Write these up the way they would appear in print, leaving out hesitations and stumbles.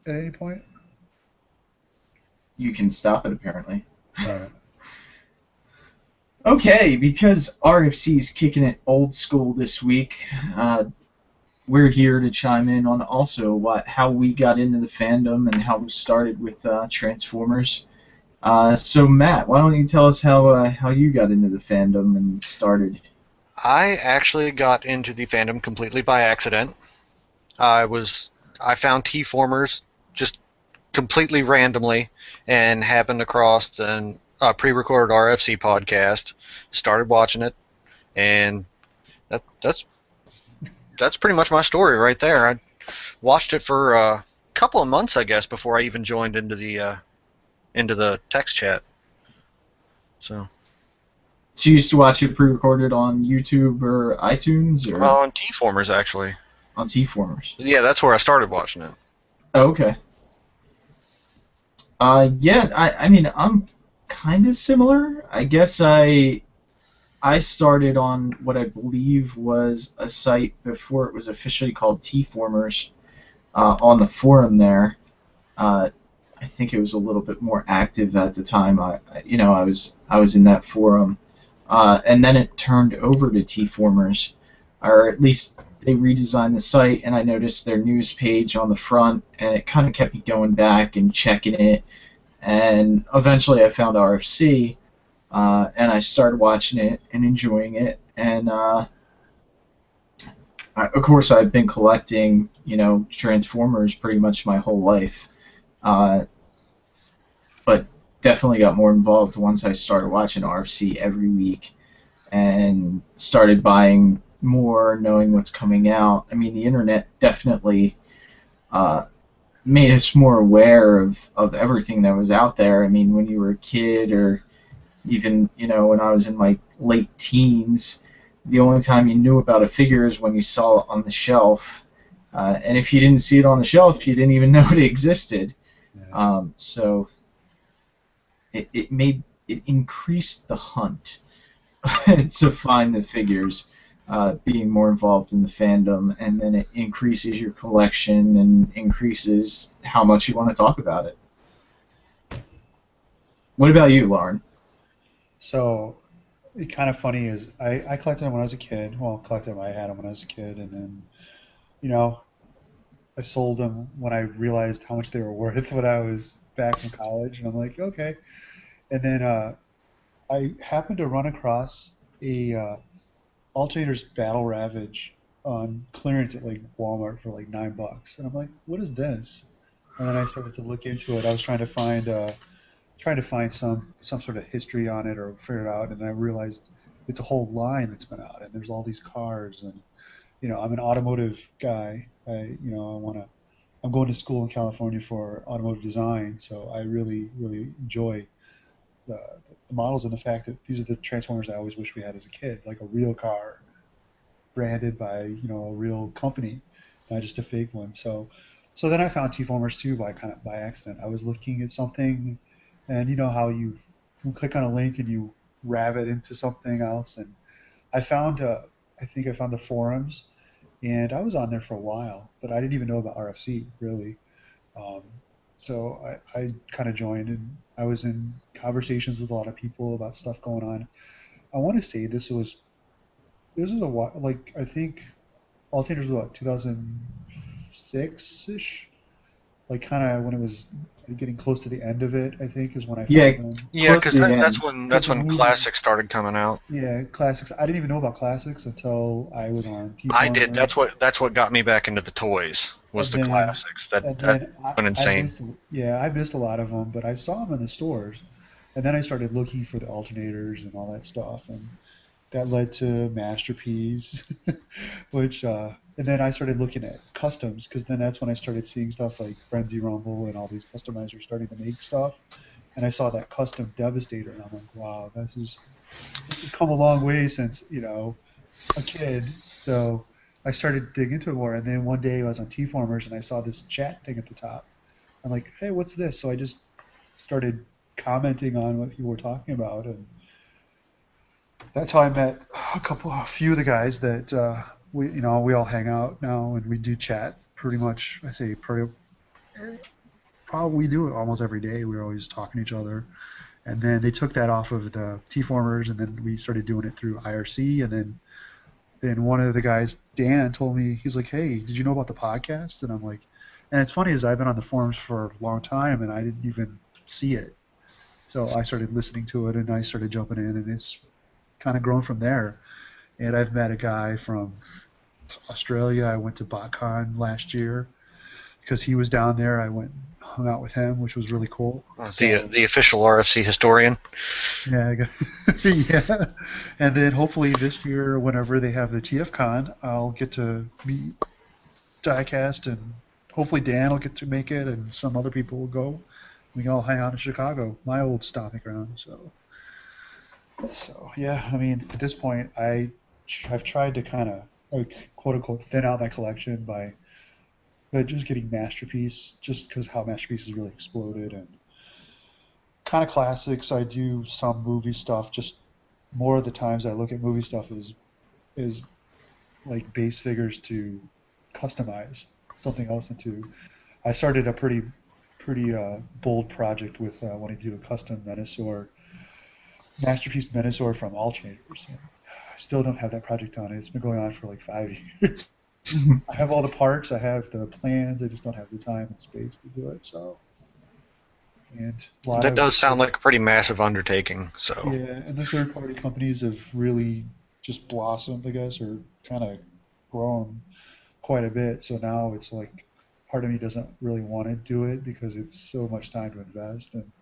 at any point? You can stop it, apparently. All right. Okay, because RFC's kicking it old school this week, we're here to chime in on also how we got into the fandom and how we started with Transformers. So Matt, why don't you tell us how you got into the fandom and started? I actually got into the fandom completely by accident. I found T-Formers just completely randomly and happened across a pre-recorded RFC podcast. Started watching it, and that's pretty much my story right there. I watched it for a couple of months, I guess, before I even joined into the text chat. So you used to watch it pre-recorded on YouTube or iTunes, or on T-Formers, actually. On T-Formers. Yeah, that's where I started watching it. Oh, okay. Yeah, I mean, I'm kind of similar. I guess I started on what I believe was a site before it was officially called T-Formers, on the forum there. I think it was a little bit more active at the time. I was in that forum, and then it turned over to T-Formers, or at least they redesigned the site, and I noticed their news page on the front, and it kind of kept me going back and checking it, and eventually I found RFC, and I started watching it and enjoying it, and of course I've been collecting, Transformers pretty much my whole life, but definitely got more involved once I started watching RFC every week and started buying more, knowing what's coming out. I mean, the internet definitely made us more aware of everything that was out there. I mean, when you were a kid, or even, when I was in my late teens, the only time you knew about a figure is when you saw it on the shelf. And if you didn't see it on the shelf, you didn't even know it existed. Yeah. So it increased the hunt to find the figures, being more involved in the fandom, and then it increases your collection and increases how much you want to talk about it. What about you, Lauren? So, it kind of funny is I collected them when I was a kid. Well, collected them, I had them when I was a kid, and then, I sold them when I realized how much they were worth when I was back in college, and I'm like, okay. And then I happened to run across a Alternator's Battle Ravage on clearance at like Walmart for like $9, and I'm like, what is this? And then I started to look into it. I was trying to find some sort of history on it or figure it out, and then I realized it's a whole line that's been out, and there's all these cars, and I'm an automotive guy. I'm going to school in California for automotive design, so I really enjoy the models and the fact that these are the Transformers I always wish we had as a kid, like a real car branded by a real company, not just a fake one. So then I found T-Formers too by accident. I was looking at something, and you know how you click on a link and you rabbit into something else, and I found I think I found the forums, and I was on there for a while, but I didn't even know about RFC really. So I kind of joined, and I was in conversations with a lot of people about stuff going on. I want to say this was a while, like I think Alternators was what, 2006 ish, like kind of when it was getting close to the end of it. I think is when I found them. Yeah, because that's when classics started coming out. Yeah, classics. I didn't even know about classics until I was on TV. I did. That's what got me back into the toys. Was the classics that went insane. I missed a lot of them, but I saw them in the stores, and then I started looking for the alternators and all that stuff, and that led to Masterpiece, which and then I started looking at customs, because then that's when I started seeing stuff like Frenzy Rumble and all these customizers starting to make stuff, and I saw that custom Devastator, and I'm like, wow, this has come a long way since a kid. So I started digging into it more, and then one day I was on T-Formers and I saw this chat thing at the top. I'm like, hey, what's this? So I just started commenting on what people were talking about, and that's how I met a few of the guys that we all hang out now, and we do chat pretty much. I say pretty Probably we do it almost every day. We were always talking to each other. And then they took that off of the T-formers, and then we started doing it through IRC. And then one of the guys, Dan, told me, he's like, hey, did you know about the podcast? And I'm like, and it's funny is I've been on the forums for a long time, and I didn't even see it. So I started listening to it, and I started jumping in, and it's kind of grown from there. And I've met a guy from Australia. I went to BotCon last year because he was down there. I went and hung out with him, which was really cool. The official RFC historian. Yeah, yeah. And then hopefully this year, whenever they have the TFCon, I'll get to meet Diecast, and hopefully Dan will get to make it, and some other people will go. We can all hang out in Chicago, my old stomping ground. So yeah. I mean, at this point, I've tried to kind of quote unquote thin out my collection by just getting Masterpiece, just because how Masterpiece has really exploded, and kind of classics. I do some movie stuff. Just more of the times I look at movie stuff is like base figures to customize something else into. I started a pretty bold project with wanting to do a custom Menasor, Masterpiece Menasor from Alternators. And I still don't have that project done. It's been going on for like 5 years. I have all the parts, I have the plans, I just don't have the time and space to do it. So, and that does sound like a pretty massive undertaking. So yeah, and the third-party companies have really just blossomed, I guess, or kind of grown quite a bit. So now it's like part of me doesn't really want to do it because it's so much time to invest, and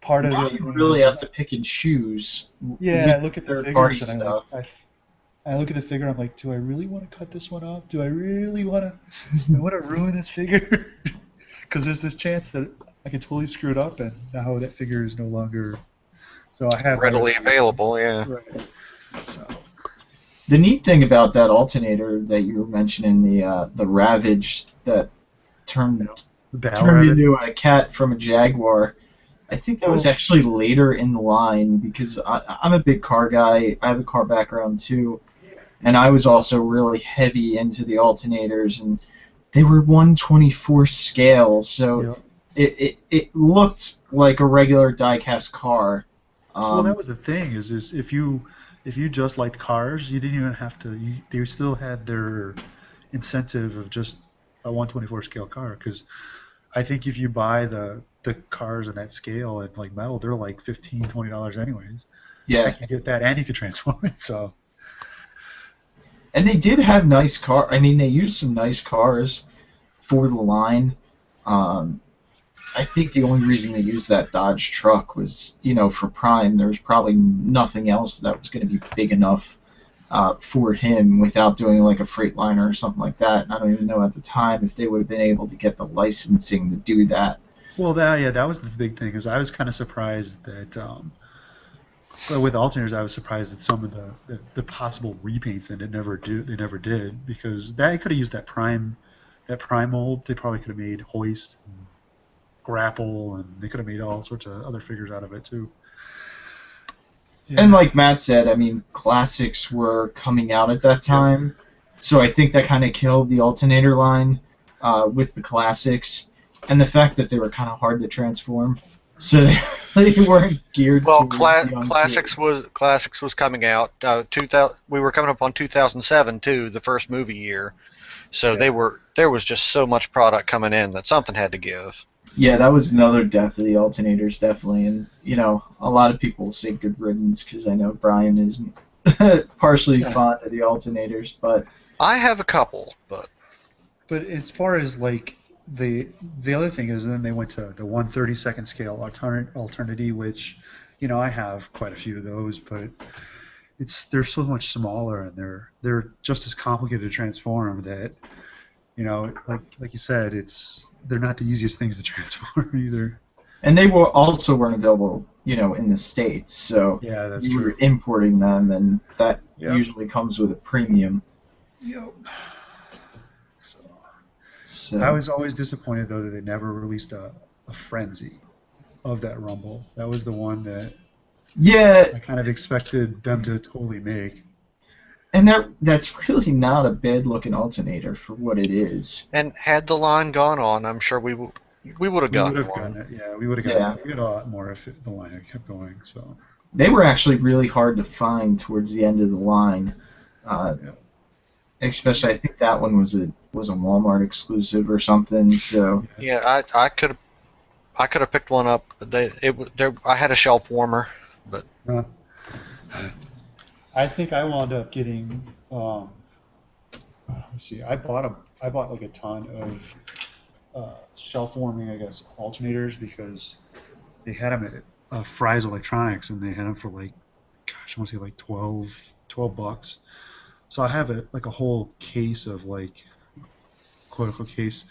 part now of it you really have to pick and choose. Yeah, I look at the third-party figures and stuff. I look at the figure. I'm like, do I really want to cut this one up? Do I really want to ruin this figure? Because there's this chance that I could totally screw it up, and now that figure is no longer. So I have readily available. Yeah. Right. So. The neat thing about that alternator that you were mentioning, the Ravage that turned into a cat from a Jaguar, I think that was actually later in the line because I'm a big car guy. I have a car background too, and I was also really heavy into the alternators, and they were 1/24 scale, so it looked like a regular diecast car. Well, that was the thing is if you just liked cars, you didn't even have to. They still had their incentive of just a 1/24 scale car, because I think if you buy the cars in that scale at like metal, they're like $15-$20 anyways. Yeah, you get that, and you could transform it. So. And they did have nice car. I mean, they used some nice cars for the line. I think the only reason they used that Dodge truck was, for Prime. There was probably nothing else that was going to be big enough for him without doing like a Freightliner or something like that. And I don't even know at the time if they would have been able to get the licensing to do that. Well, that was the big thing. Is I was kind of surprised that. With alternators, I was surprised at some of the possible repaints that they never did, because they could have used that prime mold. They probably could have made Hoist, and Grapple, and they could have made all sorts of other figures out of it too. Yeah. And like Matt said, I mean, classics were coming out at that time, so I think that kind of killed the alternator line with the classics, and the fact that they were kind of hard to transform. So they weren't geared. Well, Classics was coming out. 2000. We were coming up on 2007 too, the first movie year. So there was just so much product coming in that something had to give. Yeah, that was another death of the alternators, definitely. And a lot of people say good riddance because I know Brian isn't partially fond of the alternators, but I have a couple, but as far as like. The other thing is then they went to the 1/32 scale alternity, which I have quite a few of those, but they're so much smaller, and they're just as complicated to transform that like you said, they're not the easiest things to transform either. And they weren't available in the States, so yeah, that's you true. were importing them, and that usually comes with a premium. Yep. So. I was always disappointed, though, that they never released a Frenzy of that Rumble. That was the one that I kind of expected them to totally make. And that's really not a bad-looking alternator for what it is. And had the line gone on, I'm sure we would have We would gotten have one. gotten it. Yeah, we would have gotten it. We got a lot more if the line had kept going. So They were actually really hard to find towards the end of the line. yeah. Especially, I think that one was a Walmart exclusive or something. So Yeah, I could have picked one up. I had a shelf warmer, but I think I wound up getting. Let's see. I bought like a ton of shelf warming, I guess, alternators because they had them at Fry's Electronics, and they had them for like, gosh, I want to say like $12. So I have like a whole case of like, quote unquote case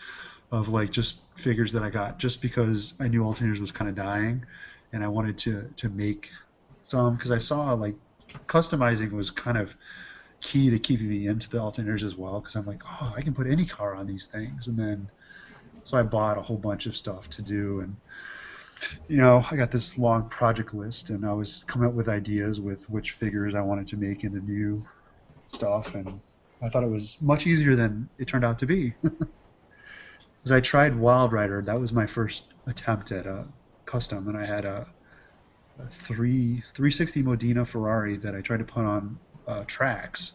of like just figures that I got just because I knew alternators was kind of dying, and I wanted to make some because I saw like customizing was kind of key to keeping me into the alternators as well because I'm like, oh, I can put any car on these things, and then so I bought a whole bunch of stuff to do, and I got this long project list, and I was coming up with ideas with which figures I wanted to make into new stuff, and I thought it was much easier than it turned out to be. Because I tried Wild Rider, that was my first attempt at a custom, and I had a 360 Modena Ferrari that I tried to put on tracks,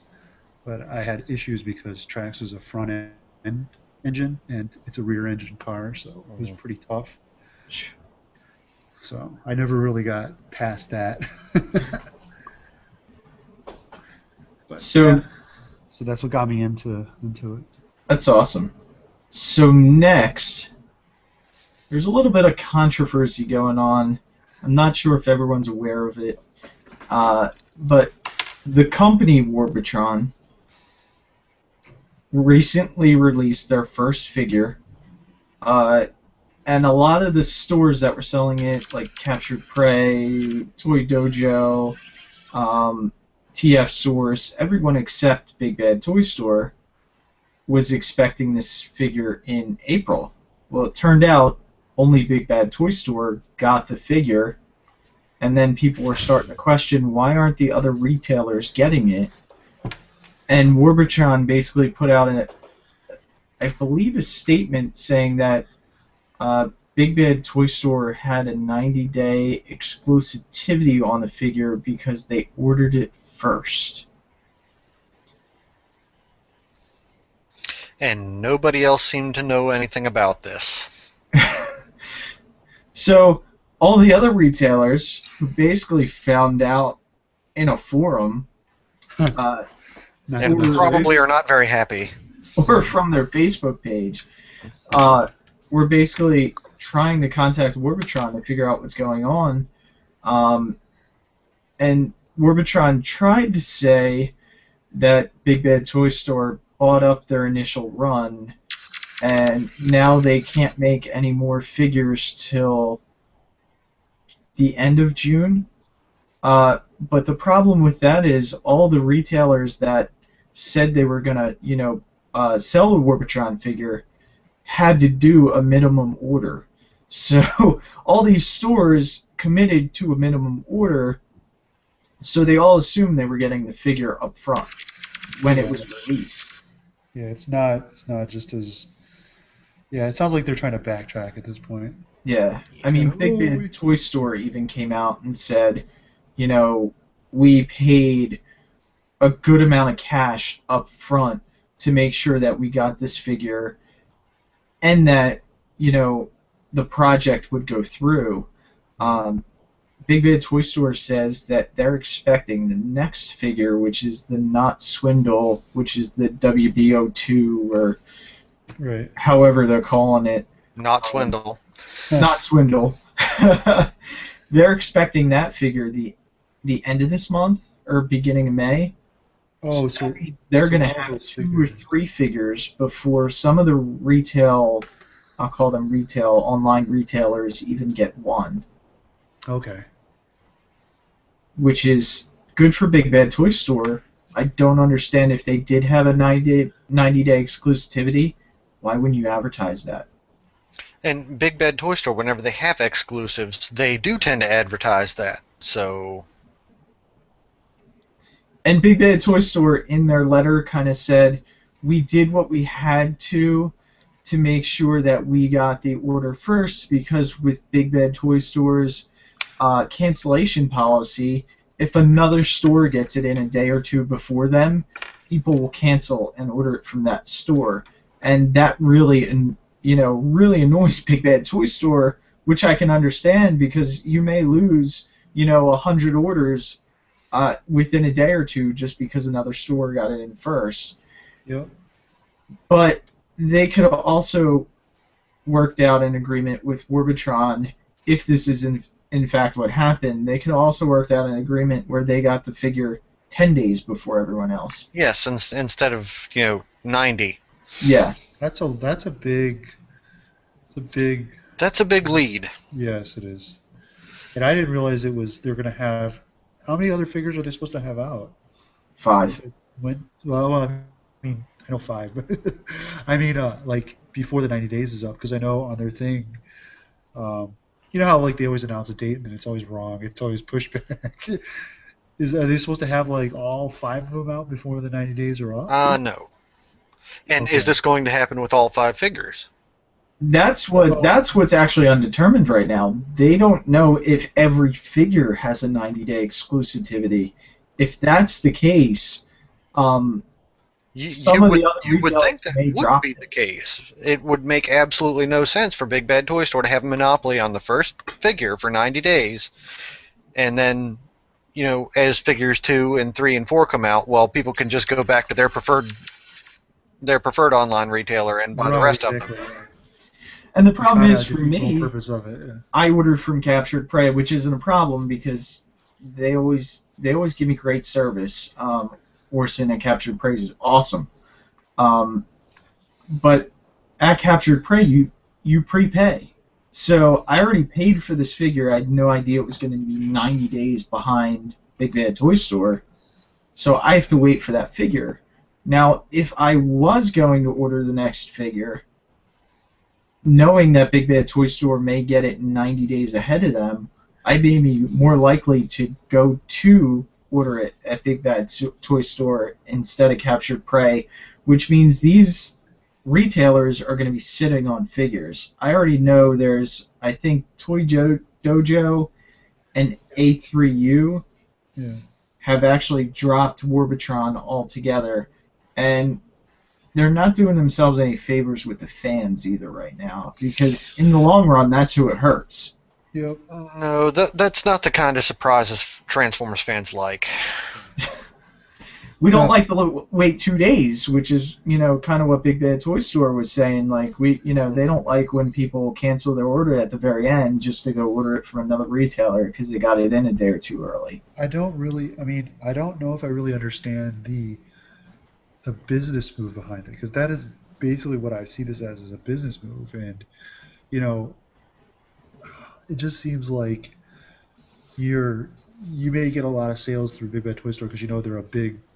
but I had issues because tracks was a front end engine and it's a rear engine car, so it was pretty tough. So I never really got past that. But, so that's what got me into it. That's awesome. So next, there's a little bit of controversy going on. I'm not sure if everyone's aware of it, but the company Warbotron recently released their first figure, and a lot of the stores that were selling it, like Captured Prey, Toy Dojo, TF Source, everyone except Big Bad Toy Store was expecting this figure in April. Well, it turned out only Big Bad Toy Store got the figure, and then people were starting to question why aren't the other retailers getting it. And Warbotron basically put out I believe a statement saying that Big Bad Toy Store had a 90-day exclusivity on the figure because they ordered it first. And nobody else seemed to know anything about this. So all the other retailers who basically found out in a forum, And probably are not very happy. or from their Facebook page, were basically trying to contact Warbotron to figure out what's going on. And Warbotron tried to say that Big Bad Toy Store bought up their initial run, and now they can't make any more figures till the end of June. But the problem with that is all the retailers that said they were gonna, sell a Warbotron figure had to do a minimum order. So all these stores committed to a minimum order, so they all assumed they were getting the figure up front when it was released. Yeah, it's not just as. Yeah, it sounds like they're trying to backtrack at this point. Yeah, I mean, Big Bad Toy Store even came out and said, we paid a good amount of cash up front to make sure that we got this figure and that, the project would go through. Big Bad Toy Store says that they're expecting the next figure, which is the Not Swindle, which is the WBO2, or right, however they're calling it. Not Swindle. Not Swindle. They're expecting that figure the end of this month or beginning of May. Oh, so they're going to have 2 or 3 figures before some of the retail, I'll call them retail, online retailers even get one. Okay. Which is good for Big Bad Toy Store. I don't understand if they did have a 90-day exclusivity, why wouldn't you advertise that? And Big Bad Toy Store, whenever they have exclusives, they do tend to advertise that. So. And Big Bad Toy Store in their letter kind of said, we did what we had to make sure that we got the order first, because with Big Bad Toy Store's cancellation policy, if another store gets it in a day or two before them, people will cancel and order it from that store. And that really, really annoys Big Bad Toy Store, which I can understand, because you may lose, 100 orders within a day or two just because another store got it in first. Yep. But they could have also worked out an agreement with Warbotron, if this is in fact what happened. They could have also worked out an agreement where they got the figure 10 days before everyone else. Yes, instead of 90. Yeah. That's a big lead. Yes, it is. And I didn't realize they're going to have. How many other figures are they supposed to have out? 5. I know 5, but I mean, like before the 90 days is up, because I know on their thing, you know how like they always announce a date and then it's always wrong. It's always pushed back. Are they supposed to have like all 5 of them out before the 90 days are up? No. And Okay. is this going to happen with all 5 figures? That's what's actually undetermined right now. They don't know if every figure has a 90-day exclusivity. If that's the case, You would think that would be the case. It would make absolutely no sense for Big Bad Toy Store to have a monopoly on the first figure for 90 days, and then, as figures 2 and 3 and 4 come out, well, people can just go back to their preferred online retailer and buy the rest of them. And the problem is, for me, Purpose of it, yeah. I ordered from Captured Prey, which isn't a problem because they always give me great service. Orson at Captured Prey is awesome. But at Captured Prey, you prepay. So I already paid for this figure. I had no idea it was going to be 90 days behind Big Bad Toy Store. So I have to wait for that figure. Now, if I was going to order the next figure, knowing that Big Bad Toy Store may get it 90 days ahead of them, I may be more likely to go to order it at Big Bad Toy Store instead of Captured Prey, which means these retailers are going to be sitting on figures. I already know there's, I think, Toy Dojo and A3U have actually dropped Warbotron altogether, and they're not doing themselves any favors with the fans either right now, because in the long run, that's who it hurts. Yep. No, that's not the kind of surprises Transformers fans like. We don't like to wait 2 days, which is, kind of what Big Bad Toy Store was saying. Like, they don't like when people cancel their order at the very end just to go order it from another retailer because they got it in a day or two early. I don't know if I really understand the business move behind it, because that is basically what I see this as a business move, and it just seems like you may get a lot of sales through Big Bad Toy Store because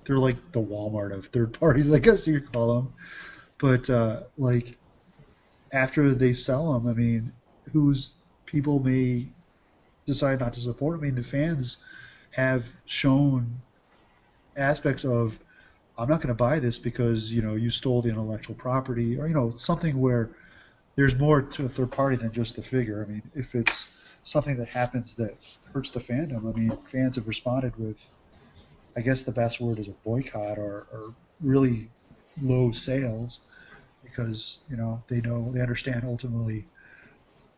they're like the Walmart of third parties, I guess you could call them. But like after they sell them, whose people may decide not to support. The fans have shown aspects of, I'm not going to buy this because you stole the intellectual property, or something where there's more to a third party than just the figure. If it's something that happens that hurts the fandom, fans have responded with, I guess the best word is a boycott or really low sales, because they understand ultimately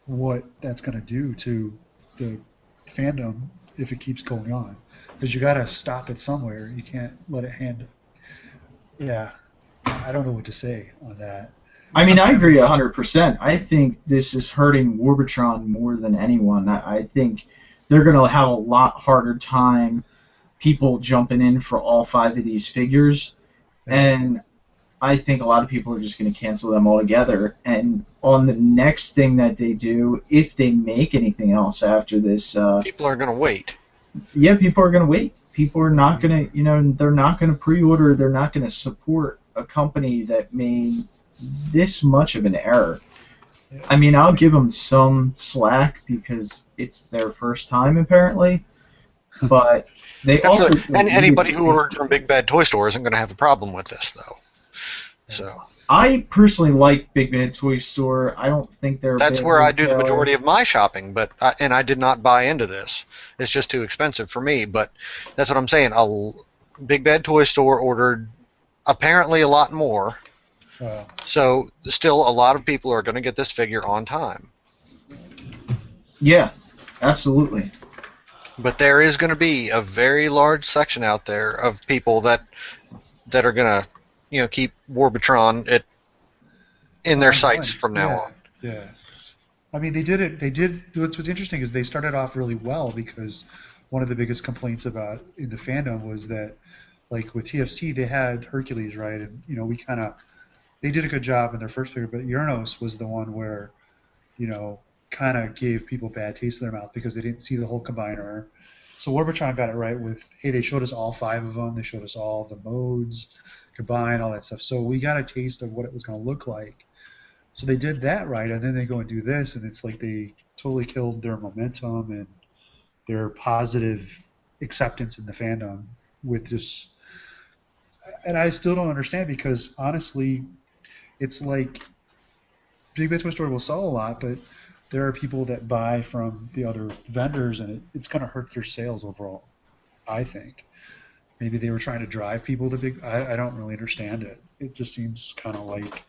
what that's going to do to the fandom if it keeps going on, because you got to stop it somewhere. You can't let it hand. Yeah, I don't know what to say on that. I agree 100%. I think this is hurting Warbotron more than anyone. I think they're going to have a lot harder time people jumping in for all 5 of these figures, and I think a lot of people are just going to cancel them altogether. And on the next thing that they do, if they make anything else after this, people are going to wait. Yeah, people are going to wait. People are not going to, they're not going to pre-order. They're not going to support a company that made this much of an error. I'll give them some slack because it's their first time, apparently. But they also Absolutely. And anybody who ordered from Big Bad Toy Store isn't going to have a problem with this, though. So I personally like Big Bad Toy Store. I don't think they're. That's where I do the majority of my shopping, but I did not buy into this. It's just too expensive for me. But that's what I'm saying. Big Bad Toy Store ordered apparently a lot more. So still, a lot of people are going to get this figure on time. Yeah, absolutely. But there is going to be a very large section out there of people that are going to, keep Warbotron in their sights from now on. Yeah. I mean, they did. What's interesting is they started off really well, because one of the biggest complaints about in the fandom was that, like with TFC, they had Hercules, right? And they did a good job in their first figure, but Uranos was the one where, kind of gave people bad taste in their mouth because they didn't see the whole combiner. So Warbotron got it right with, hey, they showed us all 5 of them. They showed us all the modes, combine, all that stuff. So we got a taste of what it was going to look like. So they did that right, and then they go and do this, and it's like they totally killed their momentum and their positive acceptance in the fandom with this. And I still don't understand, because honestly, it's like Big Bad Toy Store will sell a lot, but there are people that buy from the other vendors, and it's going to hurt their sales overall, I think. Maybe they were trying to drive people to Big... I don't really understand it. It just seems kind of like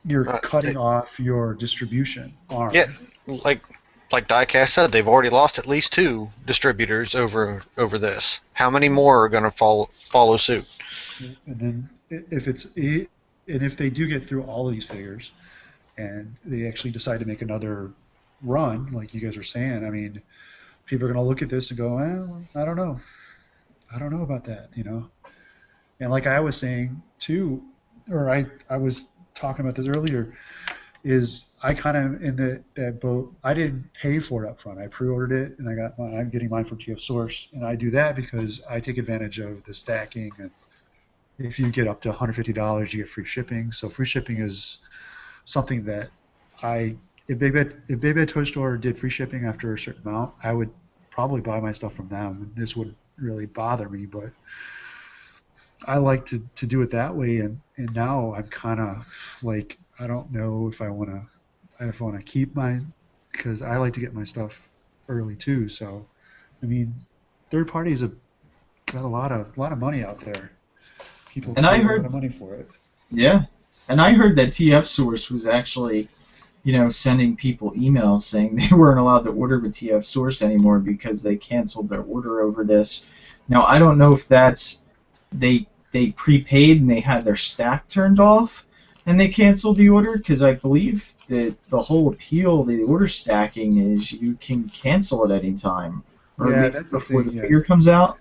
you're cutting off your distribution arm. Yeah, like Diecast said, they've already lost at least 2 distributors over this. How many more are going to follow suit? And then if they do get through all of these figures, and they actually decide to make another run, like you guys were saying, I mean, people are going to look at this and go, well, I don't know about that, And like I was saying too, or I was talking about this earlier, is I kind of in that boat. I didn't pay for it up front. I pre-ordered it, and I'm getting mine from TF Source, and I do that because I take advantage of the stacking, and if you get up to $150, you get free shipping. So free shipping is something that if Big Bad Toy Store did free shipping after a certain amount, I would probably buy my stuff from them. This wouldn't really bother me, but I like to do it that way. And now I'm kind of like, I don't know if I want to keep mine, because I like to get my stuff early too. So, I mean, third parties have got a lot of money out there. People pay a lot of money for it. Yeah. And I heard that TF Source was actually, sending people emails saying they weren't allowed to order with TF Source anymore because they canceled their order over this. Now, I don't know if that's they prepaid and they had their stack turned off and they canceled the order, because I believe that the whole appeal of the order stacking is you can cancel at any time, or yeah, at least before the figure comes out.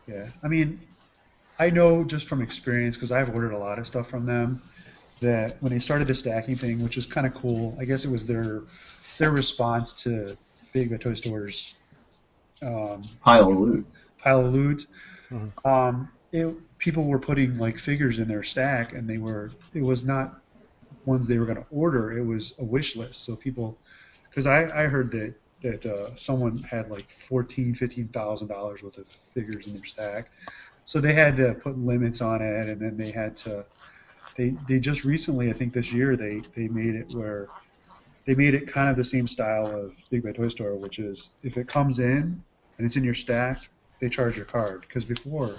Yeah, I mean, I know just from experience, because I've ordered a lot of stuff from them, that when they started the stacking thing, which was kind of cool, I guess it was their response to Big Bad Toy Store's pile of loot. Mm-hmm. People were putting like figures in their stack, and it was not ones they were going to order. It was a wish list. So people, because I heard that someone had like $15,000 worth of figures in their stack, so they had to put limits on it, and then they had to. They just recently, I think this year, they made it where they made it kind of the same style of Big Bad Toy Store, which is if it comes in and it's in your stack, they charge your card. Because before,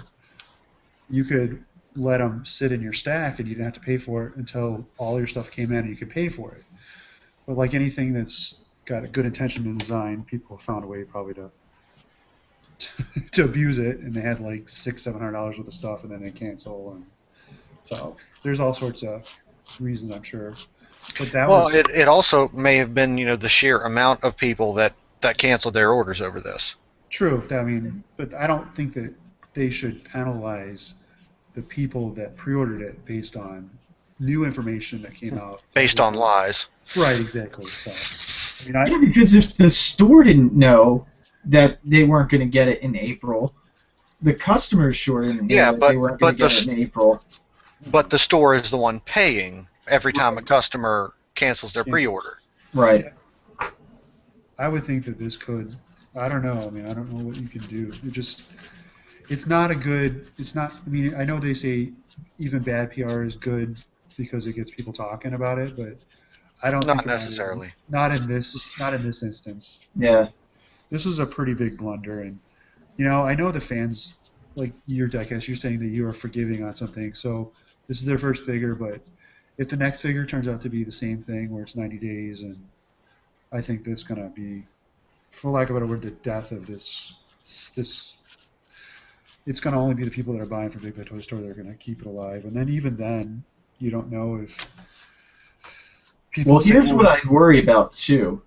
you could let them sit in your stack and you didn't have to pay for it until all your stuff came in and you could pay for it. But like anything that's got a good intention in design, people have found a way probably to abuse it, and they had like $600-700 worth of stuff, and then they cancel. And so there's all sorts of reasons, I'm sure. But it also may have been, the sheer amount of people that canceled their orders over this. True. I mean, but I don't think that they should penalize the people that pre-ordered it based on new information that came out. Based on lies. Right, exactly. So, I mean, because if the store didn't know that they weren't going to get it in April, the customers sure didn't know that they weren't going to get it in April. But the store is the one paying every time a customer cancels their pre-order. Right. I would think that this could I don't know. I mean, I don't know what you can do. It's not a good. It's not. I mean, I know they say even bad PR is good because it gets people talking about it, but I don't Not think necessarily. Not in this instance. Yeah. This is a pretty big blunder, and I know the fans like your deck. As you're saying that you are forgiving on something, so this is their first figure, but if the next figure turns out to be the same thing where it's 90 days, and I think that's gonna be, for lack of a better word, the death of this. It's gonna only be the people that are buying from Big Bad Toy Store that are gonna keep it alive, and then even then, you don't know if people. Well, here's what I worry about too.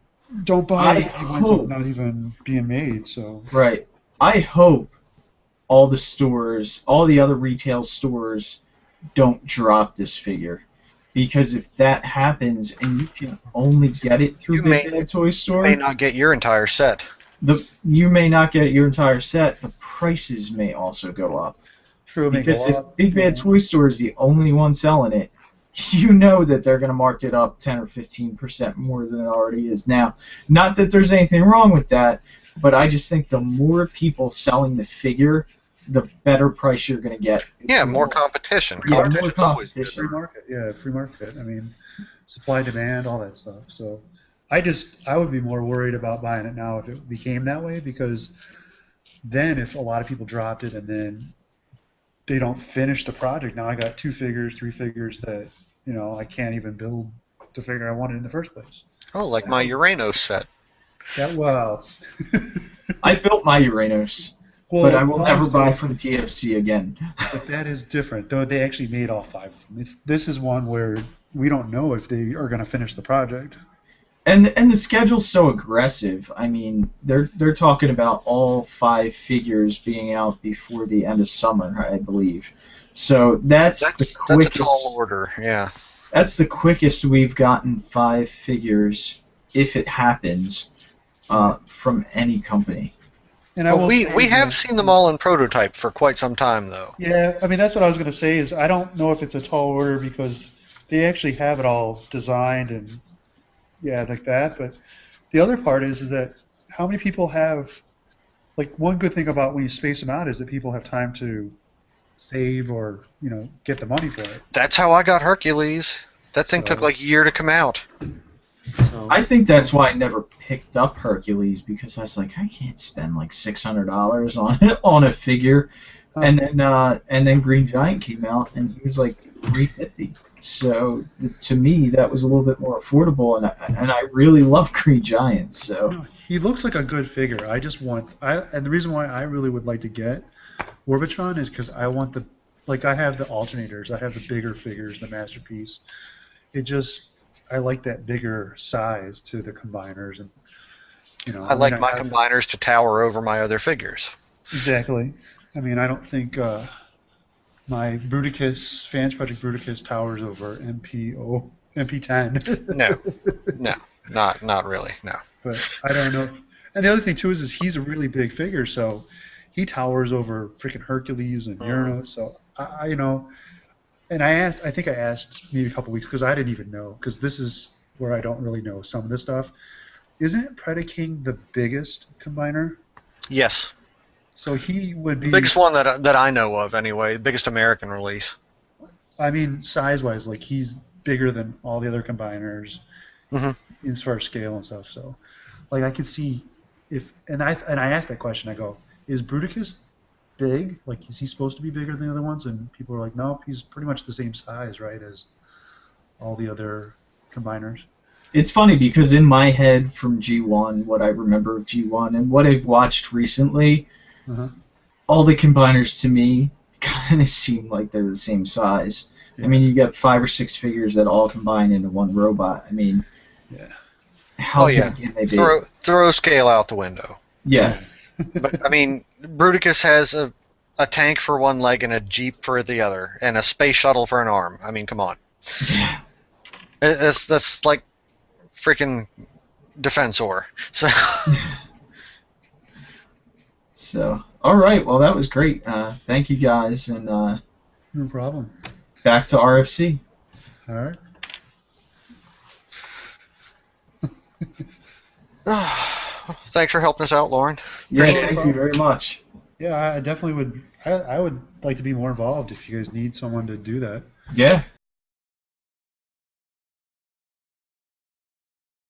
Don't buy it. I It winds hope. up not even being made. So Right. I hope all the stores, all the other retail stores, don't drop this figure. Because if that happens and you can only get it through Big Bad Toy Store, You may not get your entire set. you may not get your entire set. The prices may also go up. true. Because if Big Bad Toy Store is the only one selling it, you know that they're going to mark it up 10 or 15% more than it already is now. Not that there's anything wrong with that, but I just think the more people selling the figure, the better price you're going to get. Yeah, more competition. Yeah, more Competition's always good. free competition. market. Yeah, free market. I mean, supply, demand, all that stuff. So I would be more worried about buying it now if it became that way, because then if a lot of people dropped it and then they don't finish the project, now I got 2 figures, 3 figures that I can't even build the figure I wanted in the first place. Oh, like my Uranos set. Well, I built my Uranos, but I will never buy from TFC again. But that is different, though. They actually made all 5 of them. This is one where we don't know if they are going to finish the project. And the schedule's so aggressive. I mean, they're talking about all 5 figures being out before the end of summer, I believe. So that's the quickest. That's a tall order, yeah. That's the quickest we've gotten 5 figures, if it happens, from any company. And we have seen them all in prototype for quite some time, though. Yeah, I mean, that's what I was going to say, is I don't know if it's a tall order because they actually have it all designed and like that. But the other part is that how many people have, like, one good thing about when you space them out is that people have time to save or get the money for it. That's how I got Hercules. That thing took like a year to come out. So, I think that's why I never picked up Hercules, because I was like, I can't spend like $600 on a figure, and then Green Giant came out and he was like $350. So to me, that was a little bit more affordable, and I really love Green Giant. So he looks like a good figure. And the reason why I really would like to get Warbotron is because I want I have the alternators, I have the bigger figures, the Masterpiece. I like that bigger size to the combiners, and I like my combiners to tower over my other figures. Exactly. I mean, I don't think my Bruticus, Fans Project Bruticus, towers over MP10. No, not really, no. But I don't know. And the other thing too is he's a really big figure, so he towers over freaking Hercules and Uranus. So and I think I asked maybe a couple weeks because I didn't even know, because this is where I don't really know some of this stuff. Isn't Predaking the biggest combiner? Yes. So he would be the biggest one that I know of, anyway. Biggest American release. I mean, size-wise, like, he's bigger than all the other combiners as far as scale and stuff. So, like, I could see and I asked that question. I go, is Bruticus big? Like, is he supposed to be bigger than the other ones? And people are like, nope, he's pretty much the same size, right, as all the other combiners. it's funny because in my head from G1, what I remember of G1 and what I've watched recently, all the combiners to me kind of seem like they're the same size. Yeah. I mean, you got 5 or 6 figures that all combine into one robot. I mean, how big can they be? Throw scale out the window. Yeah. But I mean, Bruticus has a tank for one leg and a jeep for the other, and a space shuttle for an arm. I mean, come on. Yeah. That's like freaking Defensor. So, all right. Well, that was great. Thank you guys, and no problem. Back to RFC. All right. thanks for helping us out, Lauren. Yeah, Appreciate thank you very much. Yeah, I definitely would. I would like to be more involved if you guys need someone to do that. Yeah,